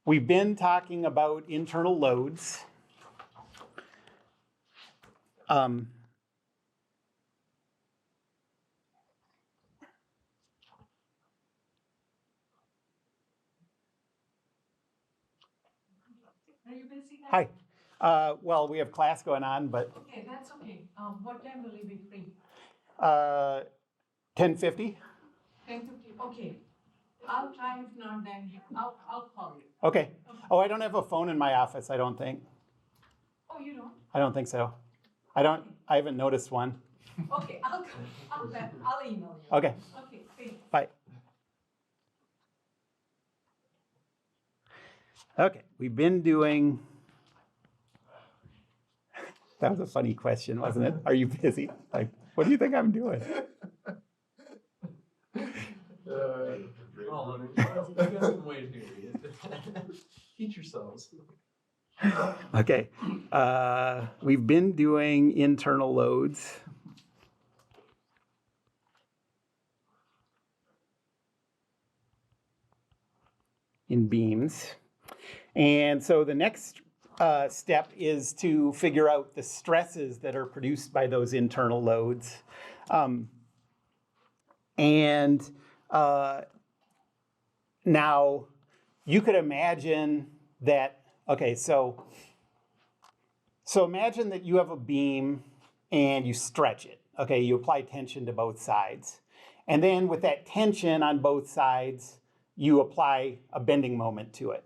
we've been talking about internal loads. Are you busy now? Hi. Well, we have class going on, but Okay, that's okay. What time will you be free? 10:50? 10:50, okay. I'll try, if not, then I'll call you. Okay. Oh, I don't have a phone in my office, I don't think. Oh, you don't? I don't think so. I haven't noticed one. Okay, I'll email you. Okay, Okay, thanks. bye. Okay, we've been doing, that was a funny question, wasn't it? Are you busy? Like, what do you think I'm doing? Teach yourselves. Okay, we've been doing internal loads. In beams. And so the next step is to figure out the stresses that are produced by those internal loads. Now you could imagine that, okay, so imagine that you have a beam and you stretch it, okay? You apply tension to both sides. And then with that tension on both sides, you apply a bending moment to it.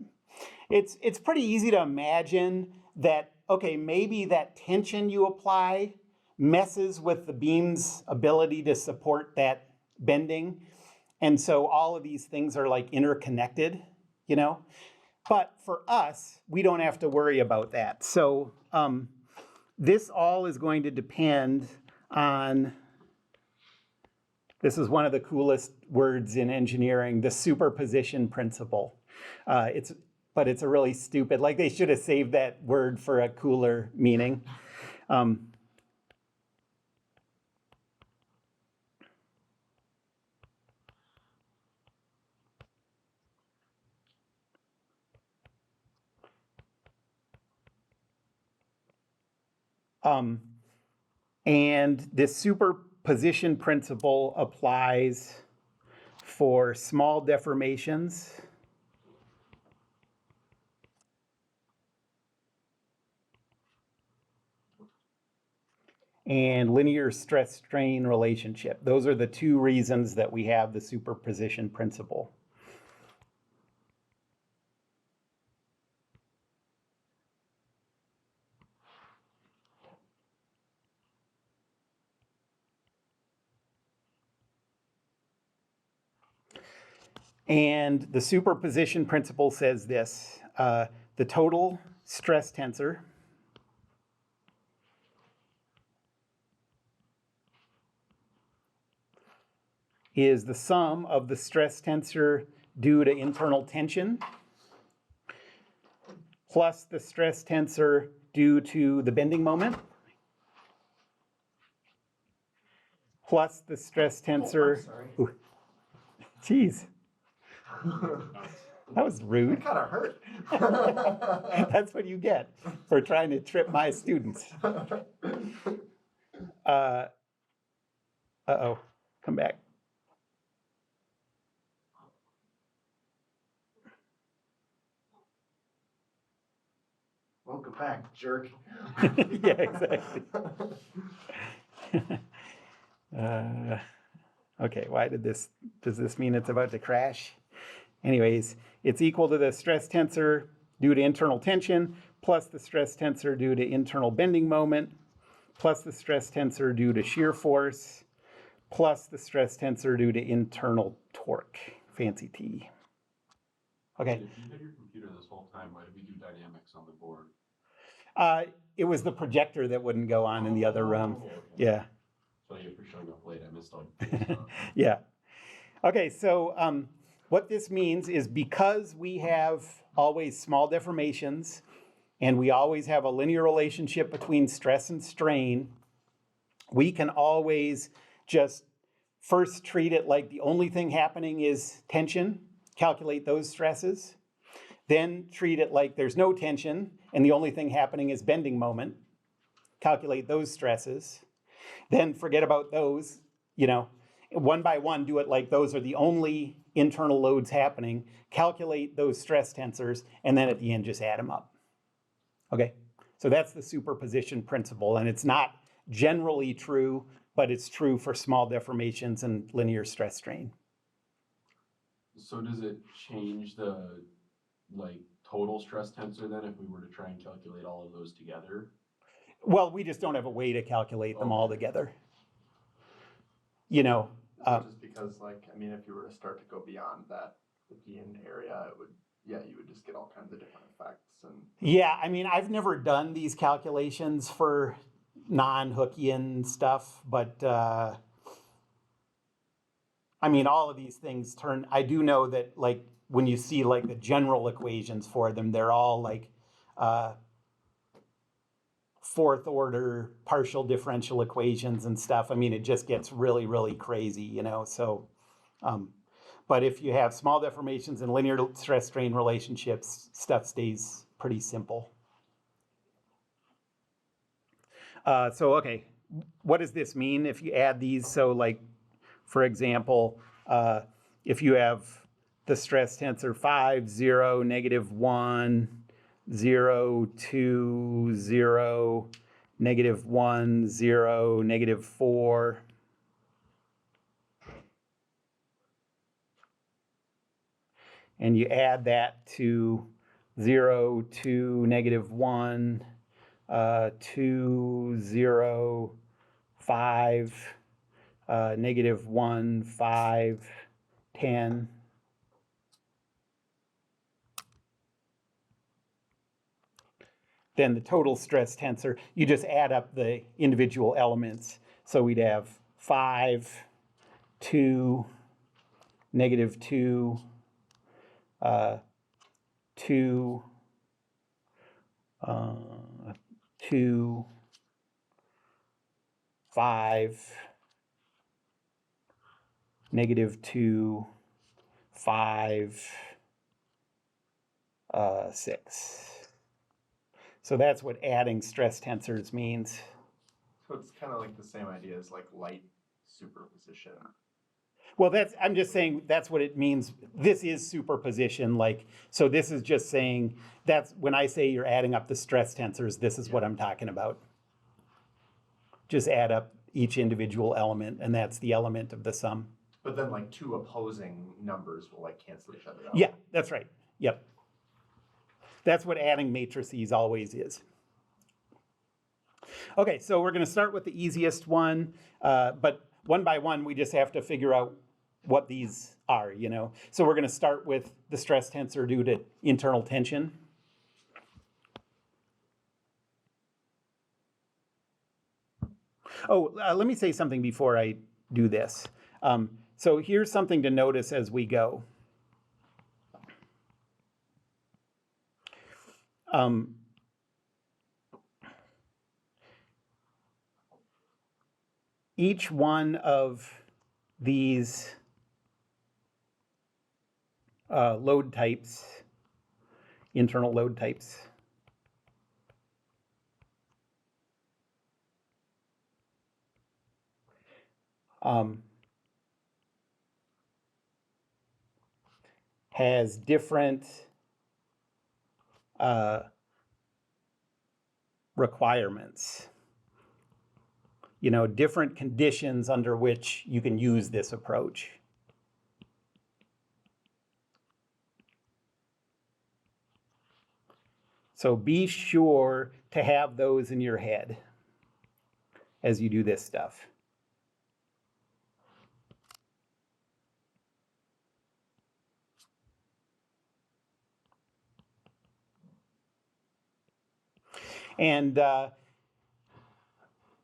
It's pretty easy to imagine that, okay, maybe that tension you apply messes with the beam's ability to support that bending. And so all of these things are like interconnected, you know? But for us, we don't have to worry about that. So this all is going to depend on, this is one of the coolest words in engineering, the superposition principle. But it's a really stupid, like they should have saved that word for a cooler meaning. And this superposition principle applies for small deformations and linear stress-strain relationship. Those are the two reasons that we have the superposition principle. And the superposition principle says this, the total stress tensor is the sum of the stress tensor due to internal tension plus the stress tensor due to the bending moment plus the stress tensor. Oh, geez. That was rude. That kind of hurt. That's what you get for trying to trip my students. Uh-oh, come back. Welcome back, jerk. Yeah, exactly. Okay, why does this mean it's about to crash? Anyways, it's equal to the stress tensor due to internal tension plus the stress tensor due to internal bending moment plus the stress tensor due to shear force plus the stress tensor due to internal torque, fancy T. Okay. If you had your computer this whole time, why did we do dynamics on the board? It was the projector that wouldn't go on in the other room. Okay. Yeah. So you for showing up late. I missed all your stuff. Yeah. Okay, so what this means is because we have always small deformations and we always have a linear relationship between stress and strain, we can always just first treat it like the only thing happening is tension, calculate those stresses. Then treat it like there's no tension and the only thing happening is bending moment. Calculate those stresses. Then forget about those, one by one, do it like those are the only internal loads happening. Calculate those stress tensors, and then at the end, just add them up. Okay, so that's the superposition principle, and it's not generally true, but it's true for small deformations and linear stress strain. So does it change the total stress tensor then if we were to try and calculate all of those together? Well, we just don't have a way to calculate them all together. Just because, if you were to start to go beyond that, the end area, you would just get all kinds of different effects. And yeah, I've never done these calculations for non-Hookean stuff, but all of these things I do know that when you see the general equations for them, they're all fourth order partial differential equations and stuff. It just gets really, really crazy, so, but if you have small deformations and linear stress strain relationships, stuff stays pretty simple. So, okay, what does this mean if you add these? So for example, if you have the stress tensor 5, 0, -1, 0, 2, 0, -1, 0, -4. And you add that to 0, 2, -1, 2, 0, 5, -1, 5, 10. Then the total stress tensor, you just add up the individual elements. So we'd have 5, 2, -2, 2, 2, 5, -2, 5, 6. So that's what adding stress tensors means. so it's kind of like the same idea as light superposition. Well, I'm just saying that's what it means. This is superposition. So this is just saying that's when I say you're adding up the stress tensors, this is what I'm talking about. Just add up each individual element, and that's the element of the sum. But then two opposing numbers will cancel each other out. Yeah, that's right. Yep. That's what adding matrices always is. Okay, so we're going to start with the easiest one, but one by one, we just have to figure out what these are, So we're going to start with the stress tensor due to internal tension. Oh, let me say something before I do this. So here's something to notice as we go. Each one of these load types, internal load types, has different requirements, different conditions under which you can use this approach. So be sure to have those in your head as you do this stuff. And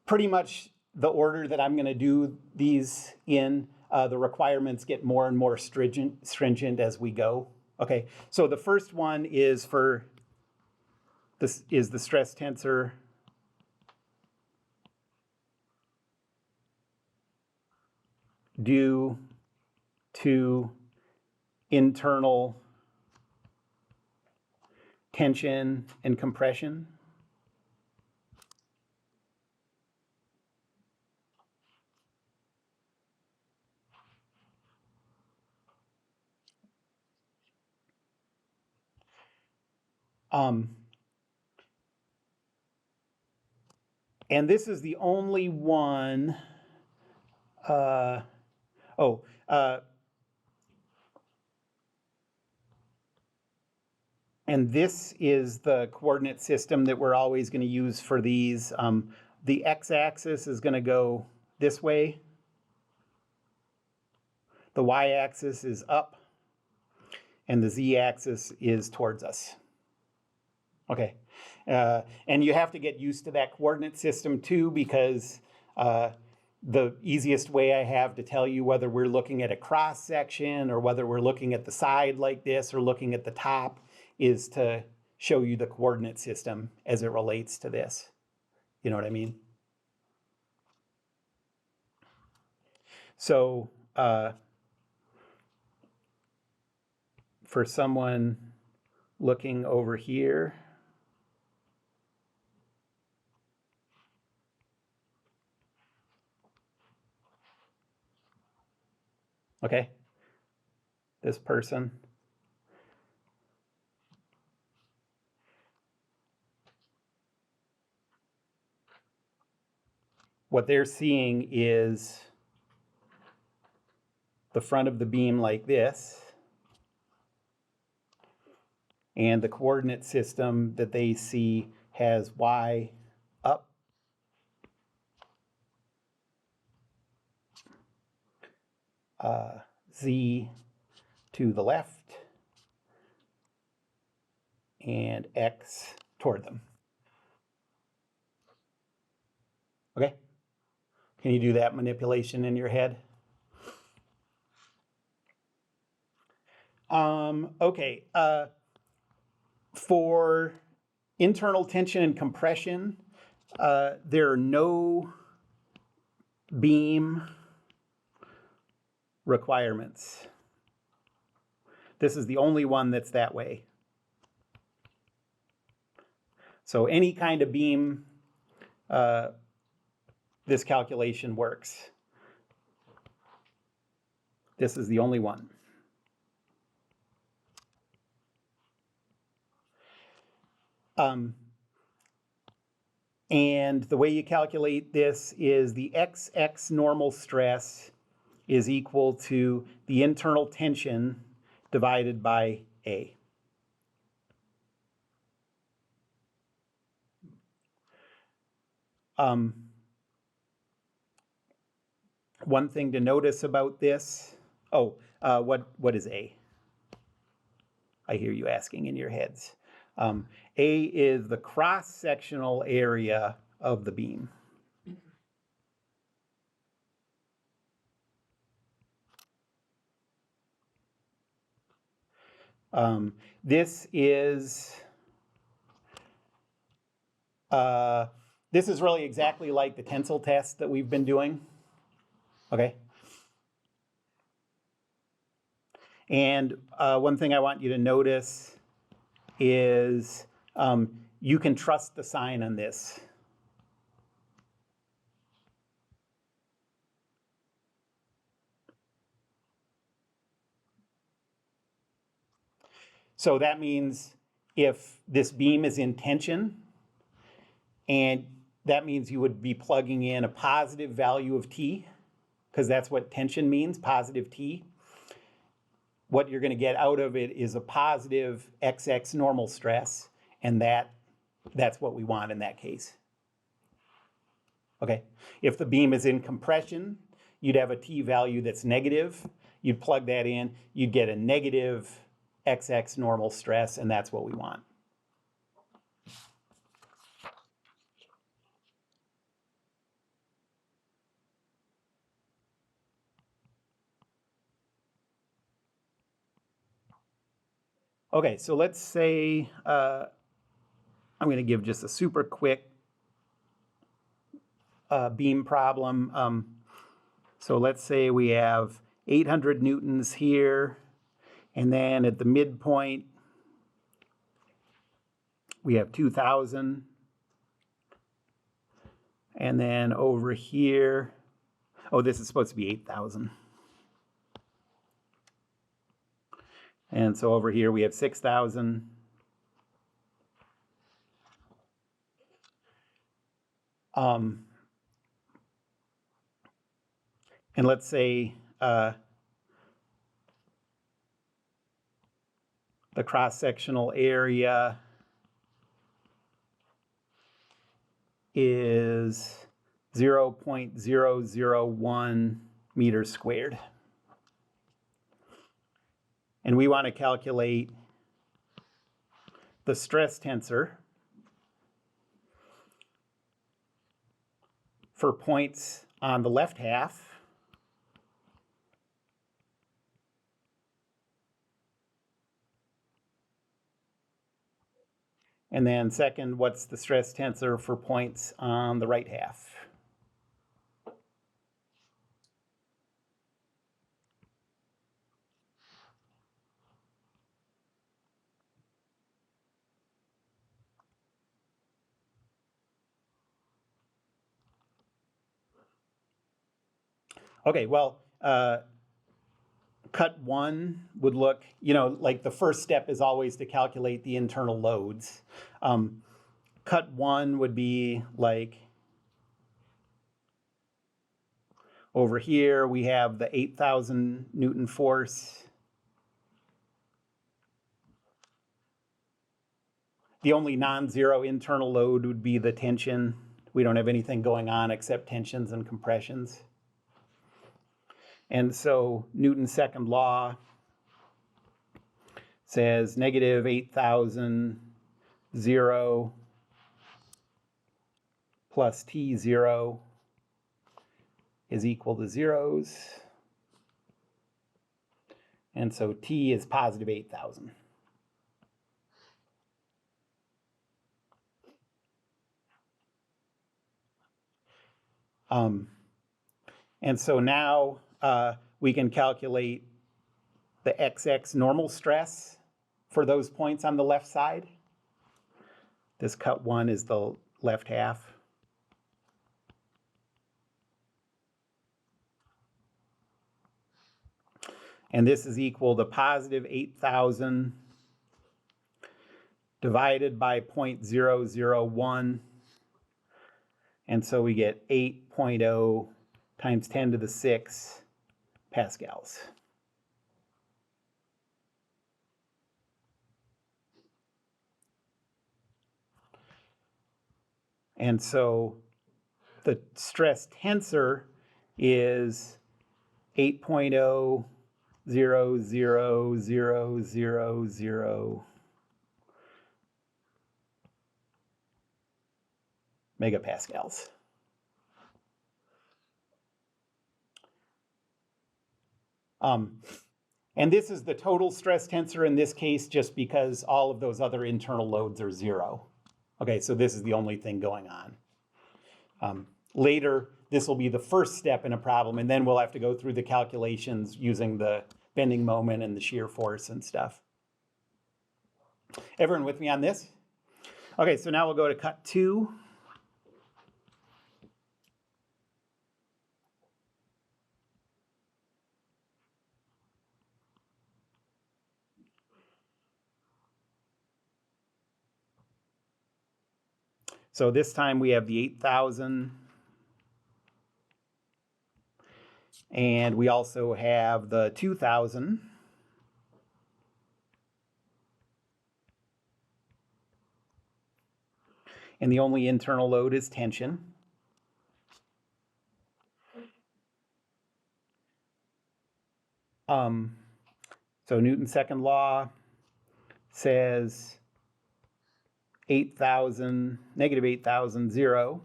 pretty much the order that I'm going to do these in, the requirements get more and more stringent as we go. Okay, so the first one is is the stress tensor due to internal tension and compression. And this is the only one, and this is the coordinate system that we're always going to use for these. The x-axis is going to go this way. The y-axis is up. And the z-axis is towards us. Okay. And you have to get used to that coordinate system too, because the easiest way I have to tell you whether we're looking at a cross section or whether we're looking at the side like this or looking at the top is to show you the coordinate system as it relates to this. You know what I mean? So for someone looking over here, okay, this person, what they're seeing is the front of the beam like this, and the coordinate system that they see has y up, z to the left, and x toward them. Okay? Can you do that manipulation in your head? Okay. For internal tension and compression, there are no beam requirements. This is the only one that's that way. So any kind of beam, this calculation works. This is the only one. And the way you calculate this is the XX normal stress is equal to the internal tension divided by A. One thing to notice about this, what is A? I hear you asking in your heads. A is the cross-sectional area of the beam. This is really exactly like the tensile test that we've been doing. Okay. And one thing I want you to notice is you can trust the sign on this. So that means if this beam is in tension, and that means you would be plugging in a positive value of T, because that's what tension means, positive T. What you're going to get out of it is a positive XX normal stress, and that's what we want in that case. Okay, if the beam is in compression, you'd have a T value that's negative. You'd plug that in, you'd get a negative XX normal stress, and that's what we want. Okay, so let's say, I'm going to give just a super quick beam problem. So let's say we have 800 newtons here, and then at the midpoint, we have 2,000. And then over here, oh, this is supposed to be 8,000. And so over here we have 6,000. And let's say the cross-sectional area is 0.001 meters squared. And we want to calculate the stress tensor for points on the left half and then second, what's the stress tensor for points on the right half? Okay, well, cut one would look, like the first step is always to calculate the internal loads. Cut one would be like over here we have the 8,000 Newton force. The only non-zero internal load would be the tension. We don't have anything going on except tensions and compressions. And so Newton's second law says negative 8,000, 0 plus T0 is equal to zeros. And so T is positive 8,000. And so now we can calculate the XX normal stress for those points on the left side. This cut one is the left half. And this is equal to positive 8,000 divided by 0.001. And so we get 8.0 times 10 to the 6 pascals. And so the stress tensor is 8.00000 megapascals. And this is the total stress tensor in this case, just because all of those other internal loads are 0. Okay, so this is the only thing going on. Later, this will be the first step in a problem, and then we'll have to go through the calculations using the bending moment and the shear force and stuff. Everyone with me on this? Okay, so now we'll go to cut 2. So this time we have the 8,000. And we also have the 2,000. And the only internal load is tension. So Newton's second law says 8,000, negative 8,000, 0,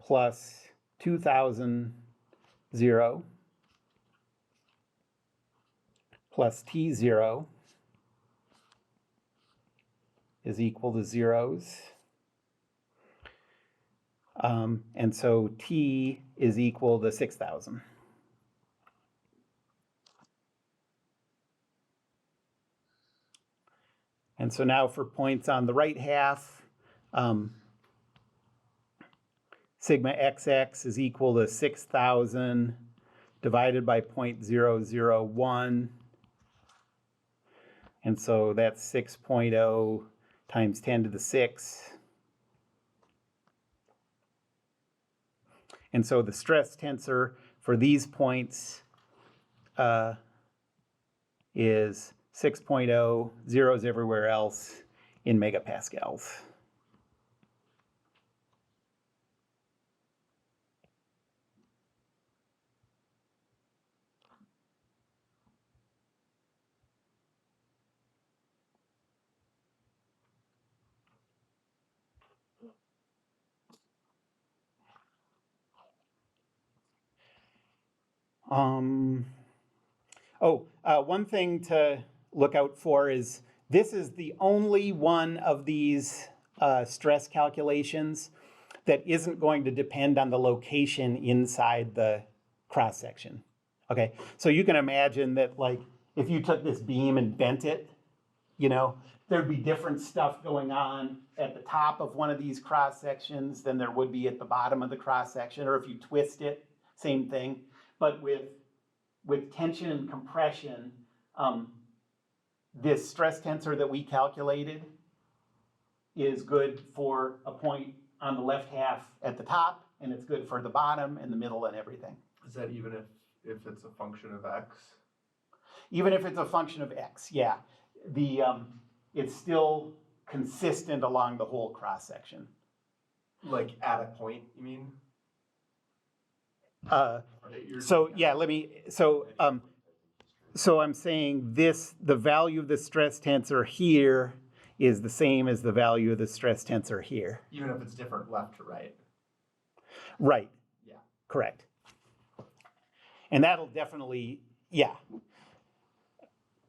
plus 2,000, 0, plus T0 is equal to zeros. And so T is equal to 6,000. And so now for points on the right half, sigma xx is equal to 6,000 divided by 0.001. And so that's 6.0 times 10 to the 6. And so the stress tensor for these points is 6.0, zeros everywhere else, in megapascals. One thing to look out for is this is the only one of these stress calculations that isn't going to depend on the location inside the cross section. Okay, so you can imagine that, like, if you took this beam and bent it, you know, there'd be different stuff going on at the top of one of these cross sections than there would be at the bottom of the cross section, or if you twist it, same thing. But with tension and compression, this stress tensor that we calculated is good for a point on the left half at the top, and it's good for the bottom and the middle and everything. Is that even if it's a function of x? Even if it's a function of x, yeah. It's still consistent along the whole cross section. Like at a point, you mean? So I'm saying this, the value of the stress tensor here is the same as the value of the stress tensor here. Even if it's different left to right. Right. Yeah. Correct. And that'll definitely, yeah.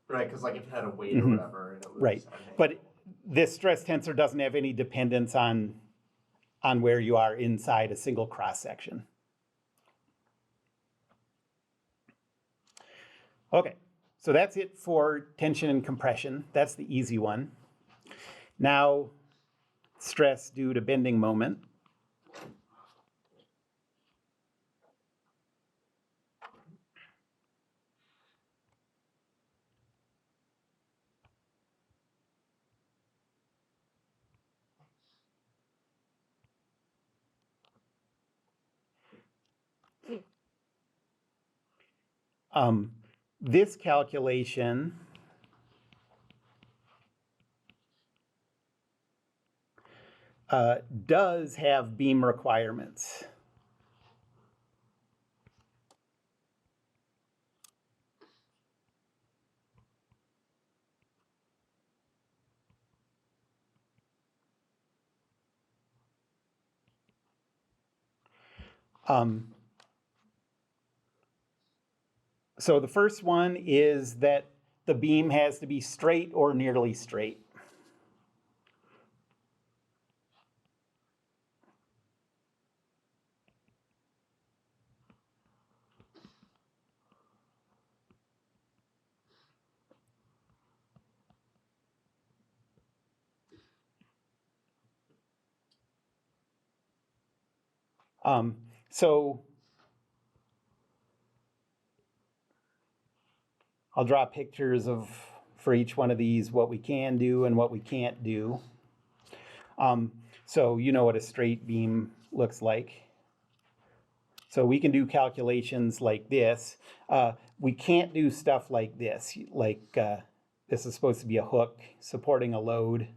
Right, because like if it had a weight or whatever, and it was right. But this stress tensor doesn't have any dependence on where you are inside a single cross section. Okay, so that's it for tension and compression. That's the easy one. Now, stress due to bending moment. This calculation does have beam requirements. So the first one is that the beam has to be straight or nearly straight. So I'll draw pictures of, for each one of these, what we can do and what we can't do. So you know what a straight beam looks like. So we can do calculations like this. We can't do stuff like this, like this is supposed to be a hook supporting a load.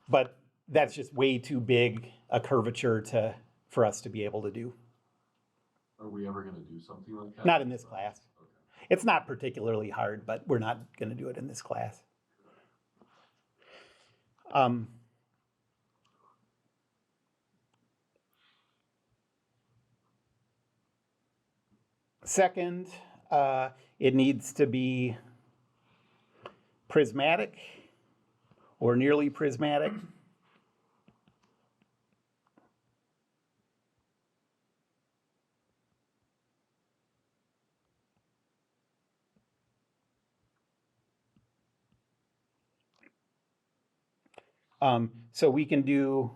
But that's just way too big a curvature for us to be able to do. Are we ever going to do something like that? Not in this class. Okay. It's not particularly hard, but we're not going to do it in this class. Second, it needs to be prismatic or nearly prismatic. So we can do,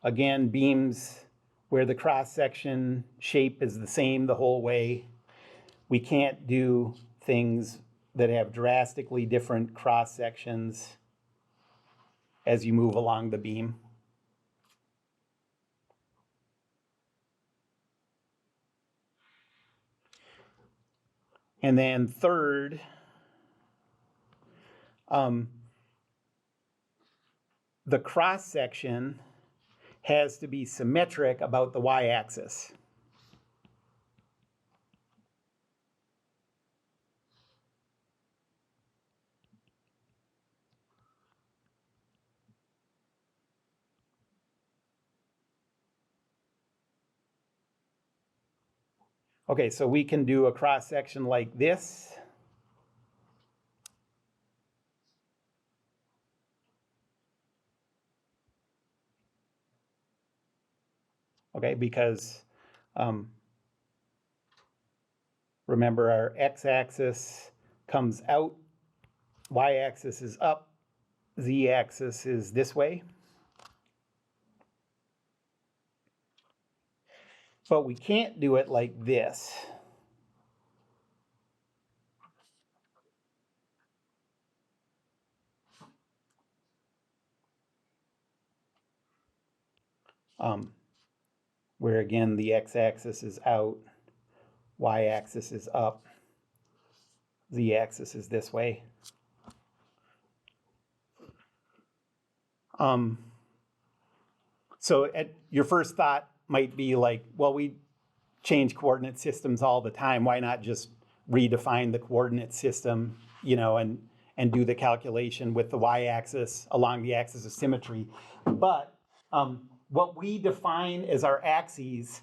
again, beams where the cross-section shape is the same the whole way. We can't do things that have drastically different cross-sections as you move along the beam. And then third, the cross-section has to be symmetric about the y-axis. Okay, so we can do a cross-section like this. Okay, because remember our x-axis comes out, y-axis is up, z-axis is this way. But we can't do it like this. Where again the x-axis is out, y-axis is up, z-axis is this way. So your first thought might be like, well, we change coordinate systems all the time. Why not just redefine the coordinate system, and do the calculation with the y-axis along the axis of symmetry? But what we define as our axes,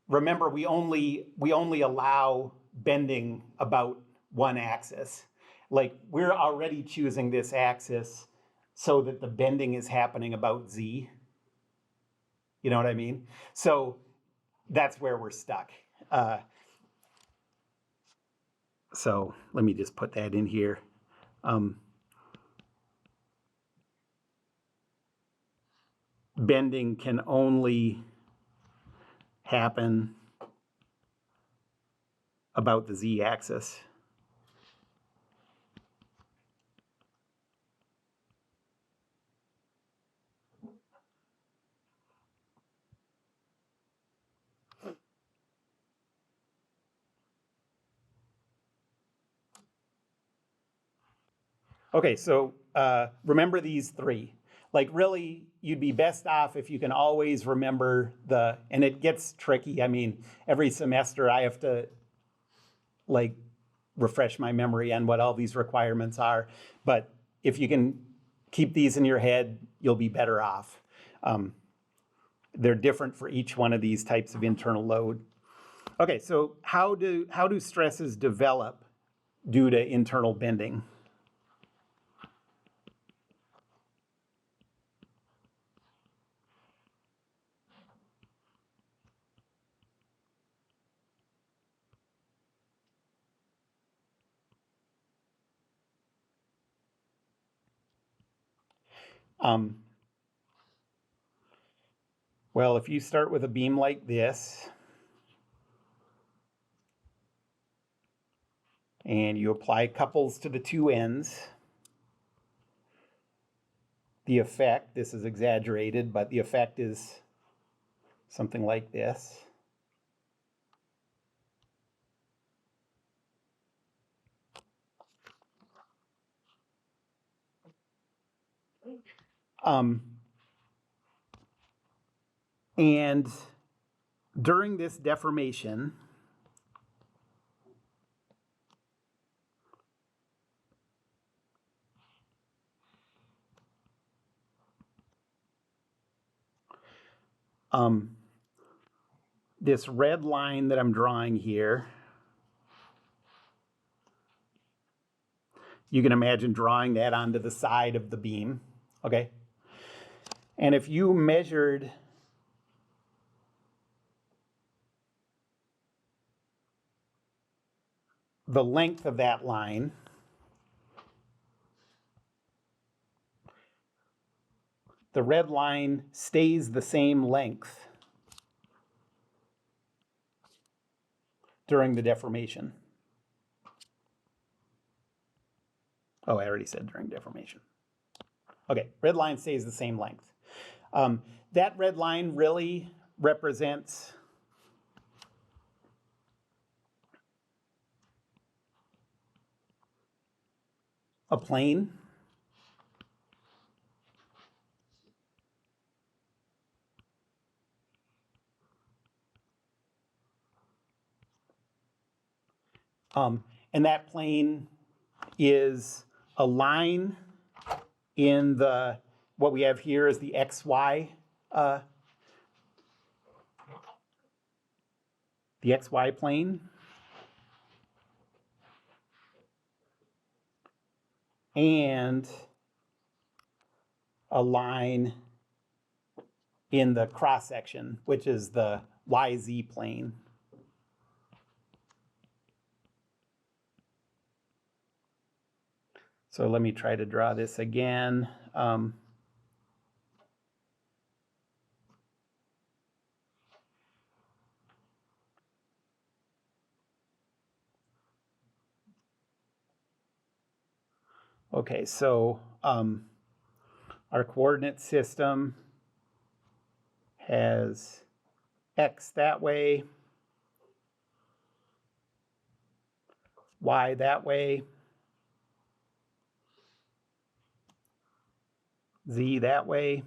remember, we only allow bending about one axis. Like, we're already choosing this axis so that the bending is happening about z. You know what I mean? So that's where we're stuck. So let me just put that in here. Bending can only happen about the z-axis. Okay, so remember these three. Like, really, you'd be best off if you can always remember and it gets tricky. I mean, every semester I have to refresh my memory on what all these requirements are. But if you can keep these in your head, you'll be better off. They're different for each one of these types of internal load. Okay, so how do stresses develop due to internal bending? Well, if you start with a beam like this, and you apply couples to the two ends, the effect, this is exaggerated, but the effect is something like this. And during this deformation, this red line that I'm drawing here, you can imagine drawing that onto the side of the beam, okay? And if you measured the length of that line, the red line stays the same length during the deformation. Oh, I already said during deformation. Okay, red line stays the same length. That red line really represents a plane. And that plane is a line in the, what we have here is the XY, the XY plane. And a line in the cross section, which is the YZ plane. So let me try to draw this again. Okay, so our coordinate system has X that way, Y that way, Z that way.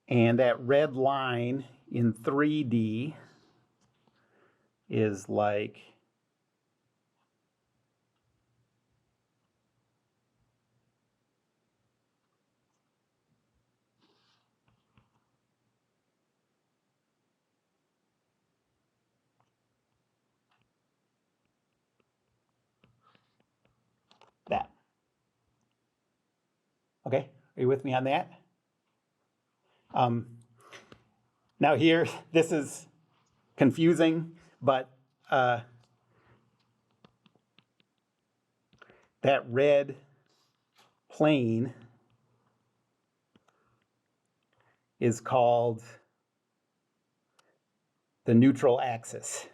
And that red line in 3D is like that. Okay, are you with me on that? Now here, this is confusing, but that red plane is called the neutral axis.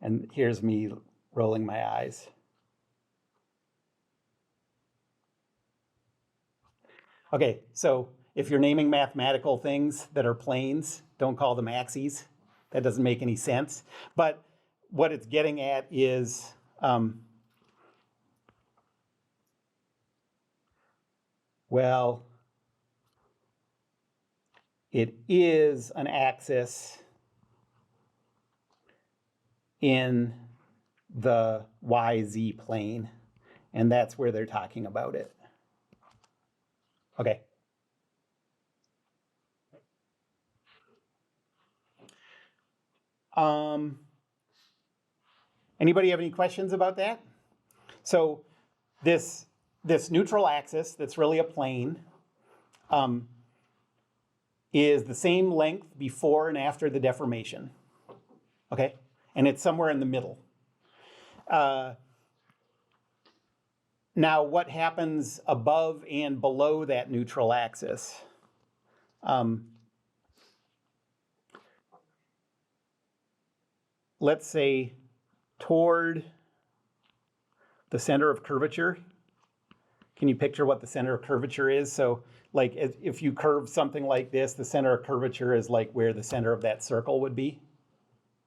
And here's me rolling my eyes. Okay, so if you're naming mathematical things that are planes, don't call them axes. That doesn't make any sense. But what it's getting at is well, it is an axis in the YZ plane, and that's where they're talking about it. Okay. Anybody have any questions about that? So this neutral axis, that's really a plane, is the same length before and after the deformation. Okay, and it's somewhere in the middle. Now, what happens above and below that neutral axis? Let's say toward the center of curvature. Can you picture what the center of curvature is? So like if you curve something like this, the center of curvature is like where the center of that circle would be.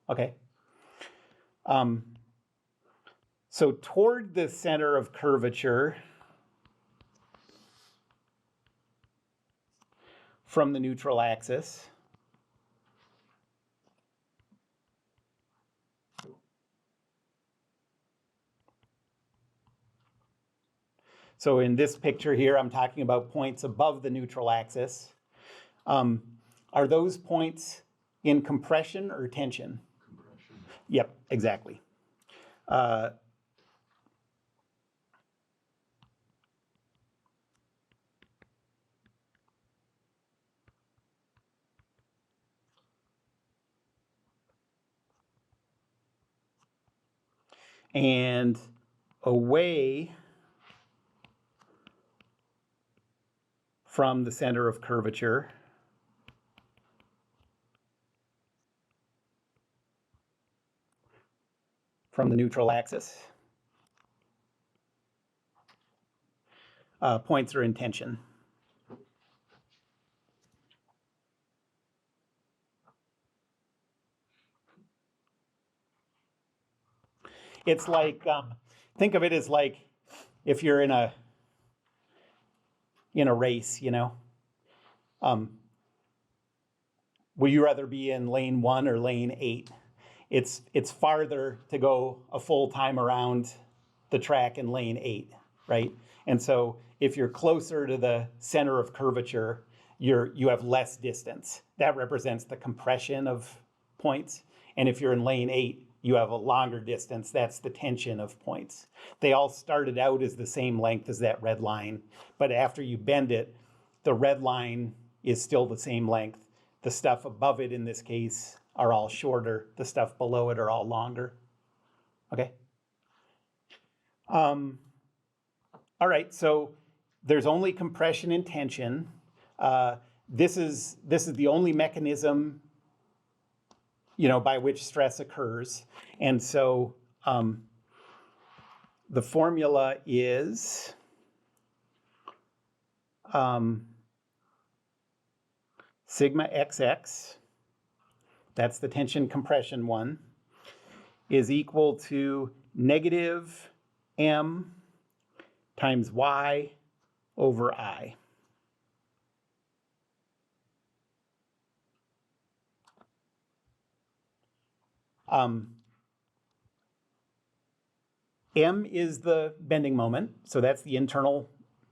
Okay. So toward the center of curvature from the neutral axis, so in this picture here, I'm talking about points above the neutral axis. Are those points in compression or tension? Compression. Yep, exactly. And away from the center of curvature from the neutral axis. Points are in tension. It's like, think of it as like if you're in a race, you know. Would you rather be in lane 1 or lane 8? It's farther to go a full time around the track in lane 8, right? And so if you're closer to the center of curvature, you have less distance. That represents the compression of points. And if you're in lane 8, you have a longer distance. That's the tension of points. They all started out as the same length as that red line, but after you bend it, the red line is still the same length. The stuff above it, in this case, are all shorter. The stuff below it are all longer. Okay? All right, so there's only compression and tension. This is the only mechanism, by which stress occurs. And so the formula is sigma xx, that's the tension compression one, is equal to negative m times y over I. M is the bending moment, so that's the internal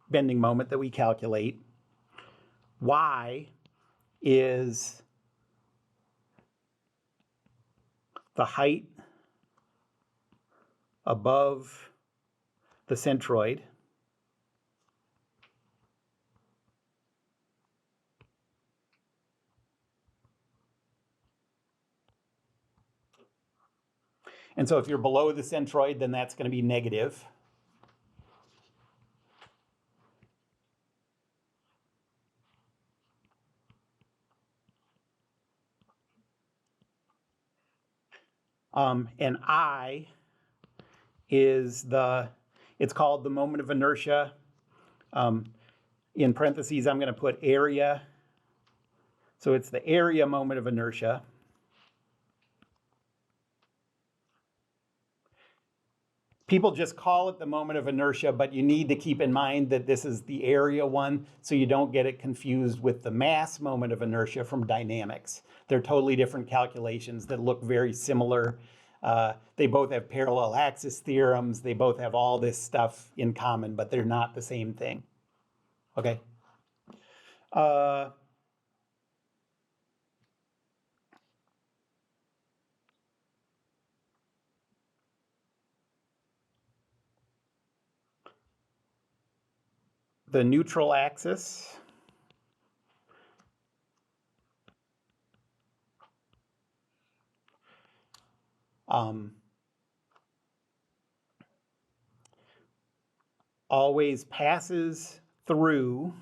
bending moment that we calculate. Y is the height above the centroid. And so if you're below the centroid, then that's going to be negative. And I is it's called the moment of inertia. In parentheses, I'm going to put area. So it's the area moment of inertia. People just call it the moment of inertia, but you need to keep in mind that this is the area one, so you don't get it confused with the mass moment of inertia from dynamics. They're totally different calculations that look very similar. They both have parallel axis theorems. They both have all this stuff in common, but they're not the same thing. Okay? The neutral axis always passes through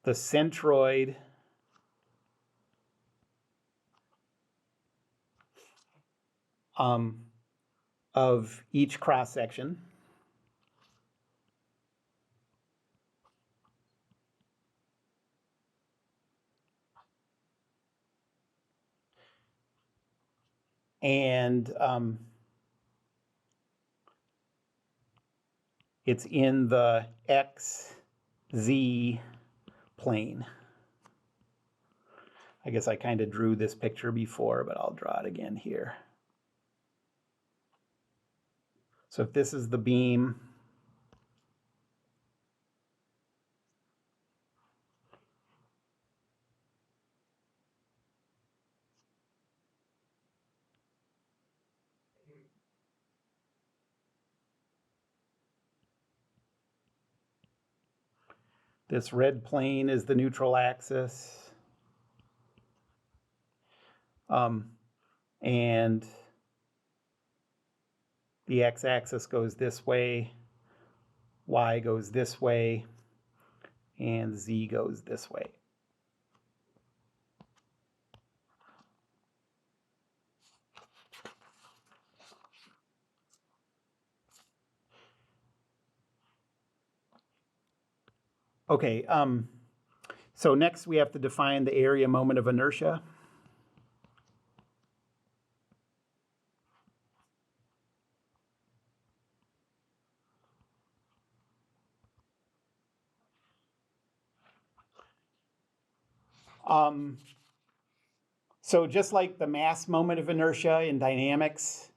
the centroid of each cross section. And it's in the XZ plane. I guess I kind of drew this picture before, but I'll draw it again here. So if this is the beam, this red plane is the neutral axis. And the x-axis goes this way, y goes this way, and z goes this way. Okay, so next we have to define the area moment of inertia. So just like the mass moment of inertia in dynamics,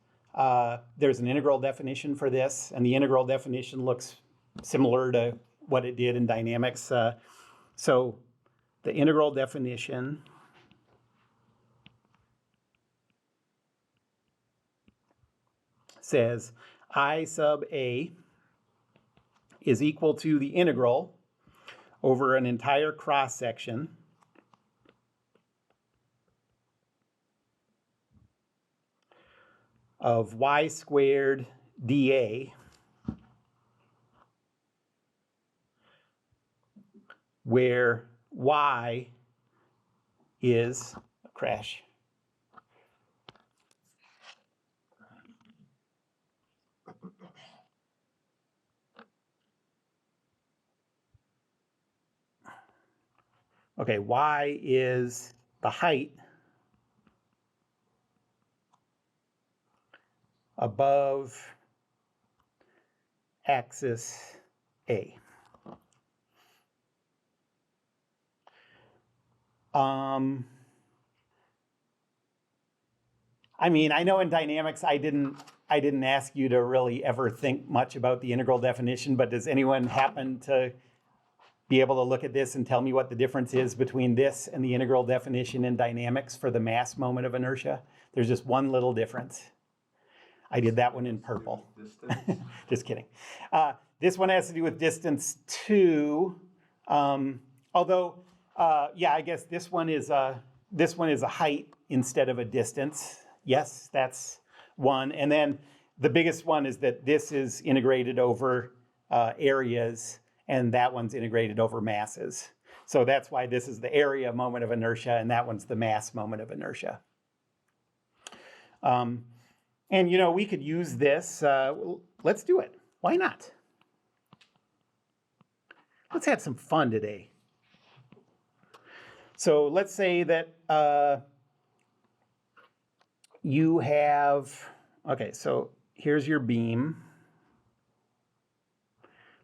there's an integral definition for this, and the integral definition looks similar to what it did in dynamics. So the integral definition says I sub a is equal to the integral over an entire cross section of y squared dA where y is a crash. Okay, y is the height above axis A. I mean, I know in dynamics I didn't ask you to really ever think much about the integral definition, but does anyone happen to be able to look at this and tell me what the difference is between this and the integral definition in dynamics for the mass moment of inertia? There's just one little difference. I did that one in purple. Distance. Just kidding. This one has to do with distance too. Although, yeah, I guess this one is a height instead of a distance. Yes, that's one. And then the biggest one is that this is integrated over areas, and that one's integrated over masses. So that's why this is the area moment of inertia, and that one's the mass moment of inertia. And you know, we could use this. Let's do it. Why not? Let's have some fun today. So let's say that you have, okay, so here's your beam.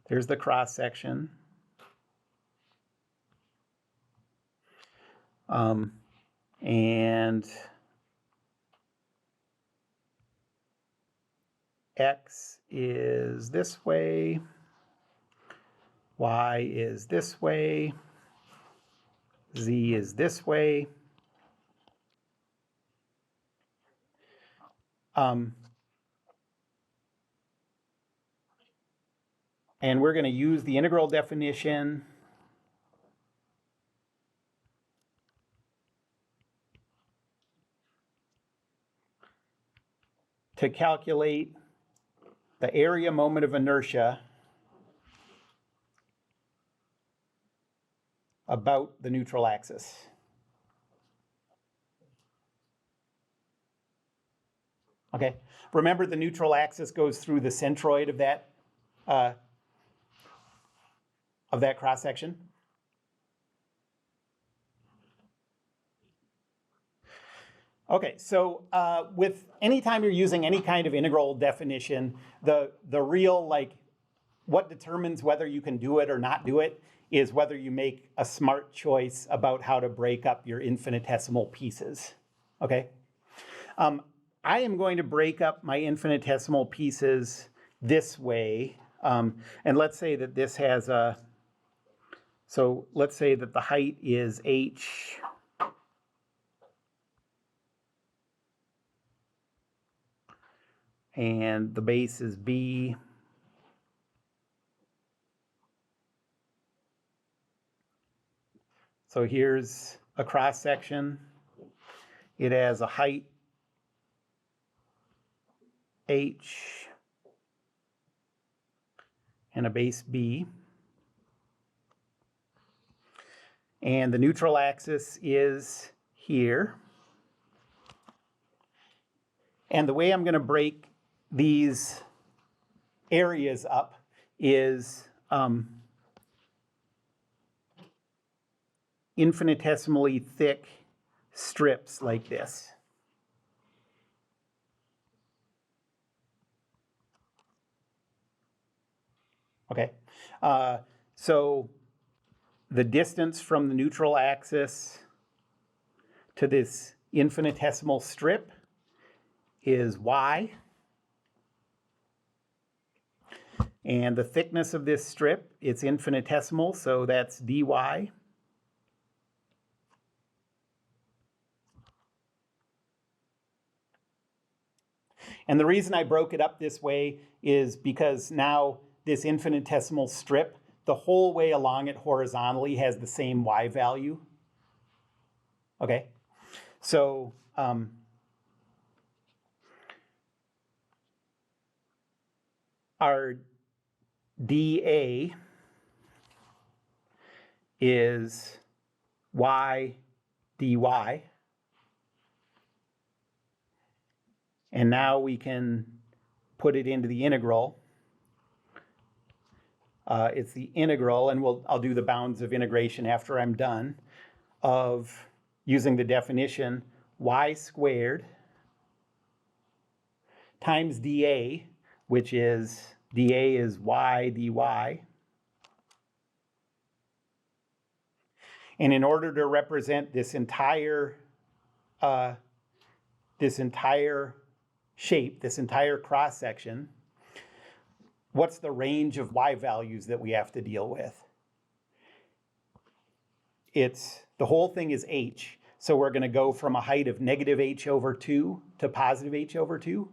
There's the cross section. And X is this way, Y is this way, Z is this way. And we're going to use the integral definition to calculate the area moment of inertia about the neutral axis. Okay, remember the neutral axis goes through the centroid of that cross section. Okay, so with any time you're using any kind of integral definition, the real, like, what determines whether you can do it or not do it is whether you make a smart choice about how to break up your infinitesimal pieces, okay? I am going to break up my infinitesimal pieces this way, and let's say that this has a, so let's say that the height is h, and the base is b. So here's a cross section. it has a height h and a base b. And the neutral axis is here. And the way I'm going to break these areas up is infinitesimally thick strips like this. Okay, so the distance from the neutral axis to this infinitesimal strip is y. And the thickness of this strip, it's infinitesimal, so that's dy. And the reason I broke it up this way is because now this infinitesimal strip, the whole way along it horizontally has the same y value. Okay, so our dA is y dy. And now we can put it into the integral. It's the integral, and I'll do the bounds of integration after I'm done, of using the definition y squared times dA, which is dA is y dy. And in order to represent this entire shape, this entire cross section, what's the range of y values that we have to deal with? The whole thing is h. So we're going to go from a height of negative h over 2 to positive h over 2.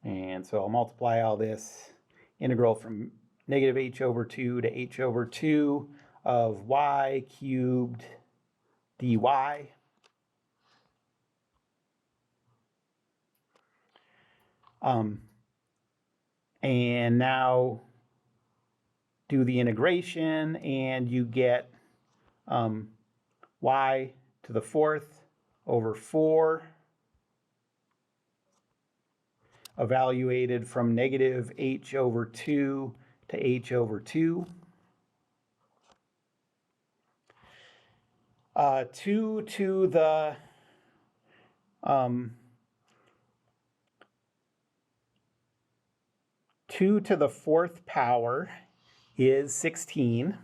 And so I'll multiply all this, integral from negative h over 2 to h over 2 of y cubed dy. And now do the integration, and you get y to the fourth over 4, evaluated from negative h over 2 to h over 2. 2 to the 2 to the fourth power is 16.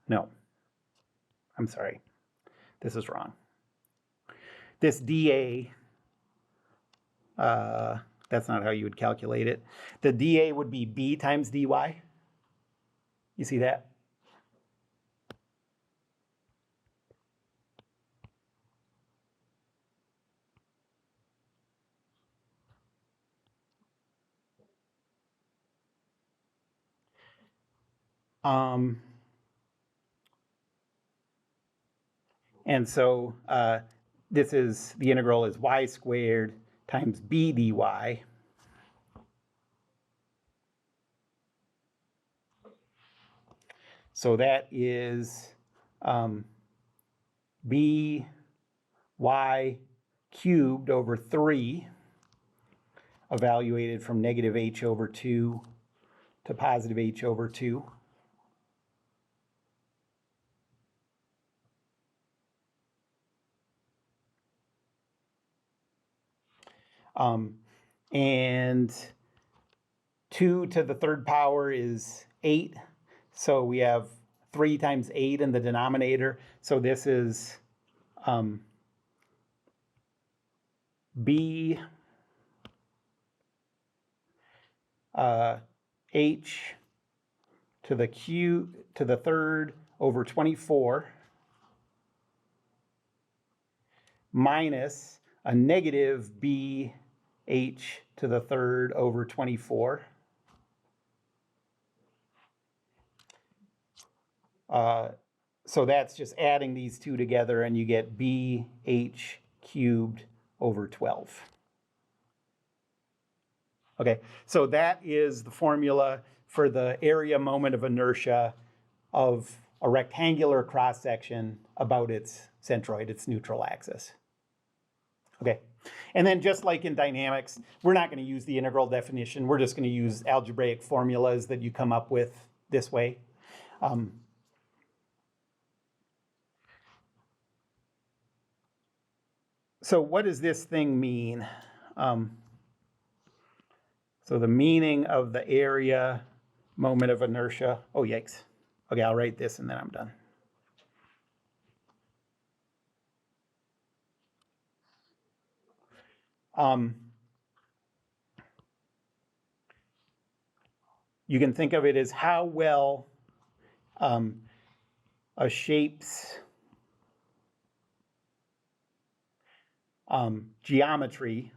No, I'm sorry. This is wrong. This dA, that's not how you would calculate it. The dA would be b times dy. You see that? And so this is, the integral is y squared times b dy. So that is b y cubed over 3, evaluated from negative h over 2 to positive h over 2. And 2 to the third power is 8. So we have 3 times 8 in the denominator. So this is b h to to the third over 24 minus a negative bh to the third over 24. So that's just adding these two together, and you get bh cubed over 12. Okay, so that is the formula for the area moment of inertia of a rectangular cross-section about its centroid, its neutral axis. Okay, and then just like in dynamics, we're not going to use the integral definition. We're just going to use algebraic formulas that you come up with this way. So what does this thing mean? So the meaning of the area moment of inertia. Oh, yikes. Okay, I'll write this and then I'm done. You can think of it as how well a shape's geometry,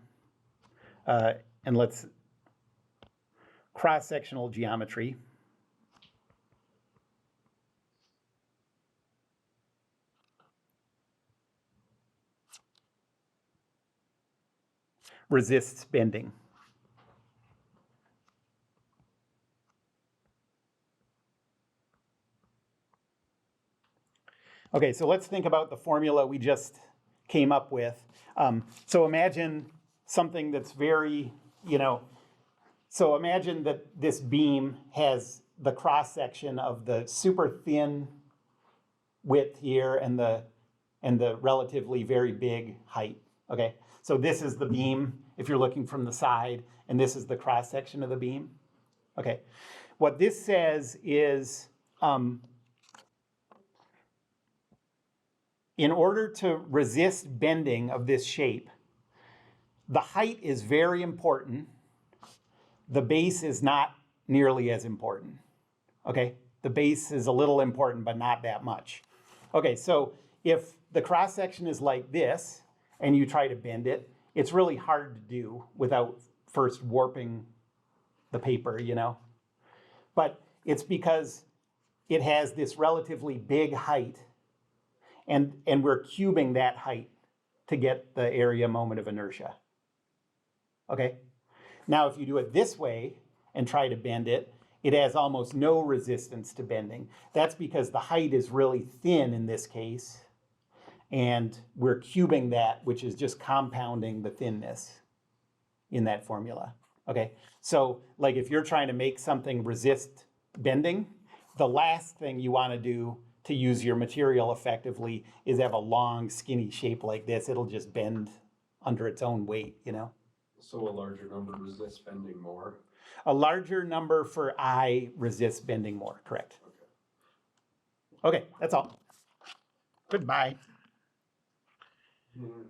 and let's cross-sectional geometry, resists bending. Okay, so let's think about the formula we just came up with. So imagine something that's very, so imagine that this beam has the cross-section of the super thin width here and the relatively very big height, okay? So this is the beam if you're looking from the side, and this is the cross-section of the beam, okay? What this says is, in order to resist bending of this shape, the height is very important. The base is not nearly as important, okay? The base is a little important, but not that much. Okay, so if the cross-section is like this, and you try to bend it, it's really hard to do without first warping the paper, But it's because it has this relatively big height, and we're cubing that height to get the area moment of inertia. Okay? Now, if you do it this way and try to bend it, it has almost no resistance to bending. That's because the height is really thin in this case, and we're cubing that, which is just compounding the thinness in that formula. Okay? So, like if you're trying to make something resist bending, the last thing you want to do to use your material effectively is have a long, skinny shape like this. It'll just bend under its own weight, So a larger number resists bending more? A larger number for I resists bending more, correct. Okay, that's all. Goodbye. Mm.